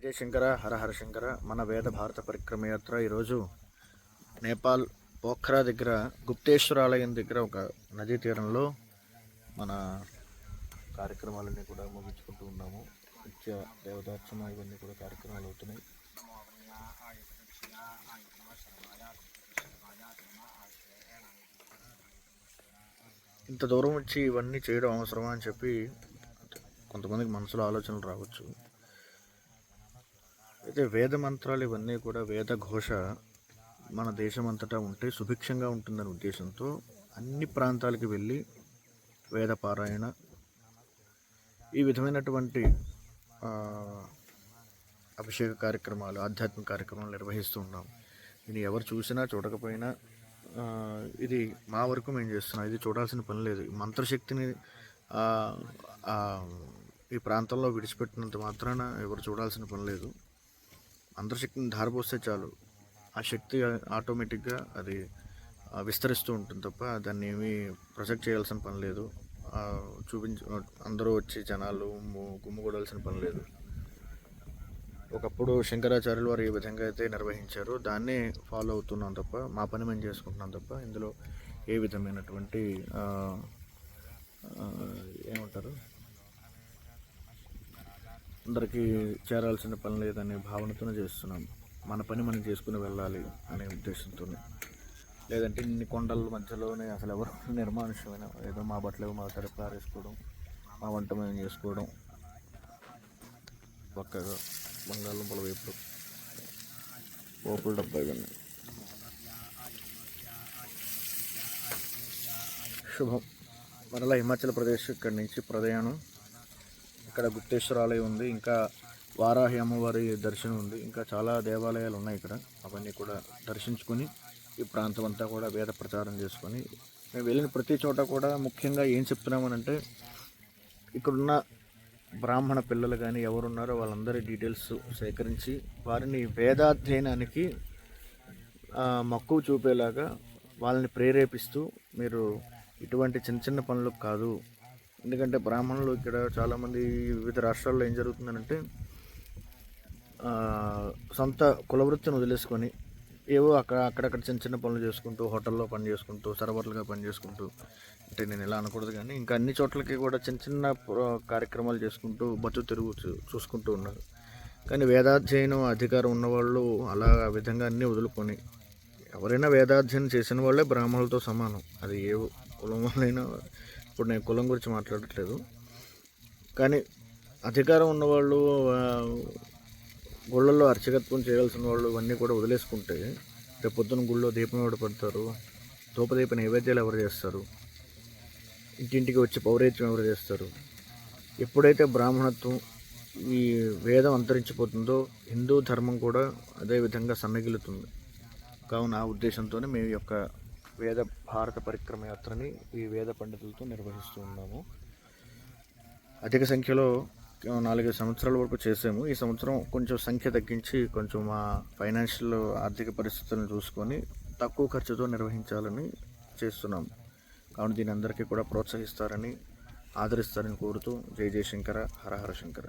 విజయ శంకర హర హర శంకర. మన వేద భారత పరిక్రమ యాత్ర ఈరోజు నేపాల్ పోఖ్రా దగ్గర గుప్తేశ్వర ఆలయం దగ్గర ఒక నదీ తీరంలో మన కార్యక్రమాలన్నీ కూడా ముగించుకుంటూ ఉన్నాము. నిత్య దేవతార్చన ఇవన్నీ కూడా కార్యక్రమాలు అవుతున్నాయి. ఇంత దూరం వచ్చి ఇవన్నీ చేయడం అవసరమా అని చెప్పి కొంతమందికి మనసులో ఆలోచనలు రావచ్చు. అయితే వేద మంత్రాలు ఇవన్నీ కూడా వేద ఘోష మన దేశం అంతటా ఉంటే సుభిక్షంగా ఉంటుందనే ఉద్దేశంతో అన్ని ప్రాంతాలకు వెళ్ళి వేద పారాయణ ఈ విధమైనటువంటి అభిషేక కార్యక్రమాలు ఆధ్యాత్మిక కార్యక్రమాలు నిర్వహిస్తూ ఉన్నాం. ఇది ఎవరు చూసినా చూడకపోయినా ఇది మా వరకు మేము చేస్తున్నాం. ఇది చూడాల్సిన పని లేదు. మంత్రశక్తిని ఈ ప్రాంతంలో విడిచిపెట్టినంత మాత్రాన ఎవరు చూడాల్సిన పని లేదు. మంత్రశక్తిని ధారపోస్తే చాలు, ఆ శక్తి ఆటోమేటిక్గా అది విస్తరిస్తూ ఉంటుంది తప్ప దాన్ని ఏమీ ప్రొజెక్ట్ చేయాల్సిన పని లేదు. అందరూ వచ్చి జనాలు గుమ్ముగూడాల్సిన పని లేదు. ఒకప్పుడు శంకరాచార్యులు వారు ఏ విధంగా అయితే నిర్వహించారో దాన్నే ఫాలో అవుతున్నాం తప్ప మా పని మేము చేసుకుంటున్నాం తప్ప ఇందులో ఏ విధమైనటువంటి ఏమంటారు అందరికీ చేరాల్సిన పని లేదనే భావనతోనే చేస్తున్నాం. మన పని మనం చేసుకుని వెళ్ళాలి అనే ఉద్దేశంతో. లేదంటే ఇన్ని కొండల మధ్యలోనే అసలు ఎవరు నిర్మానుష్యమైన ఏదో మా బట్టలు మా తరపు పారేసుకోవడం, మా వంట మేము చేసుకోవడం, పక్కగా బంగాళదుంపల వేపుడు, పోపుల డబ్బా ఇవన్నీ. శుభం. మరలా హిమాచల్ ప్రదేశ్ ఇక్కడి నుంచి ప్రయాణం. ఇక్కడ గుప్తేశ్వర ఆలయం ఉంది, ఇంకా వారాహి అమ్మవారి దర్శనం ఉంది, ఇంకా చాలా దేవాలయాలు ఉన్నాయి ఇక్కడ. అవన్నీ కూడా దర్శించుకొని ఈ ప్రాంతం అంతా కూడా వేద ప్రచారం చేసుకొని మేము వెళ్ళిన ప్రతి చోట కూడా ముఖ్యంగా ఏం చెప్తున్నామనంటే ఇక్కడున్న బ్రాహ్మణ పిల్లలు కానీ ఎవరున్నారో వాళ్ళందరి డీటెయిల్స్ సేకరించి వారిని వేదాధ్యయనానికి మక్కువ చూపేలాగా వాళ్ళని ప్రేరేపిస్తూ మీరు ఇటువంటి చిన్న చిన్న పనులకు కాదు. ఎందుకంటే బ్రాహ్మణులు ఇక్కడ చాలామంది వివిధ రాష్ట్రాల్లో ఏం జరుగుతుందంటే సొంత కులవృత్తిని వదిలేసుకొని ఏవో అక్కడక్కడ చిన్న చిన్న పనులు చేసుకుంటూ, హోటల్లో పని చేసుకుంటూ, సర్వర్లుగా పని చేసుకుంటూ, అంటే నేను ఇలా అనకూడదు కానీ ఇంకా అన్ని చోట్లకి కూడా చిన్న చిన్న కార్యక్రమాలు చేసుకుంటూ బతుకు తిరుగు చూసుకుంటూ ఉన్నారు. కానీ వేదాధ్యయనం అధికారం ఉన్నవాళ్ళు అలా ఆ విధంగా అన్నీ వదులుకొని ఎవరైనా వేదాధ్యయనం చేసిన వాళ్ళే బ్రాహ్మణులతో సమానం. అది ఏ కులం వాళ్ళైనా. ఇప్పుడు నేను కులం గురించి మాట్లాడట్లేదు, కానీ అధికారం ఉన్నవాళ్ళు, గుళ్ళల్లో అర్చకత్వం చేయాల్సిన వాళ్ళు ఇవన్నీ కూడా వదిలేసుకుంటే రేపు పొద్దున్న గుళ్ళో దీపం ఎవరు పెడతారు, ధూపదీప నైవేద్యాలు ఎవరు చేస్తారు, ఇంటింటికి వచ్చి పౌరేత్యం ఎవరు చేస్తారు? ఎప్పుడైతే బ్రాహ్మణత్వం ఈ వేదం అంతరించిపోతుందో హిందూ ధర్మం కూడా అదేవిధంగా సన్నగిలుతుంది. కావున ఆ ఉద్దేశంతోనే మేము యొక్క వేద భారత పరిక్రమ యాత్రని ఈ వేద పండితులతో నిర్వహిస్తూ ఉన్నాము. అధిక సంఖ్యలో 4 సంవత్సరాల వరకు చేసాము. ఈ సంవత్సరం కొంచెం సంఖ్య తగ్గించి కొంచెం మా ఫైనాన్షియల్ ఆర్థిక పరిస్థితులను చూసుకొని తక్కువ ఖర్చుతో నిర్వహించాలని చేస్తున్నాము. కావున దీని అందరికీ కూడా ప్రోత్సహిస్తారని, ఆదరిస్తారని కోరుతూ జై జయ శంకర హర హర శంకర.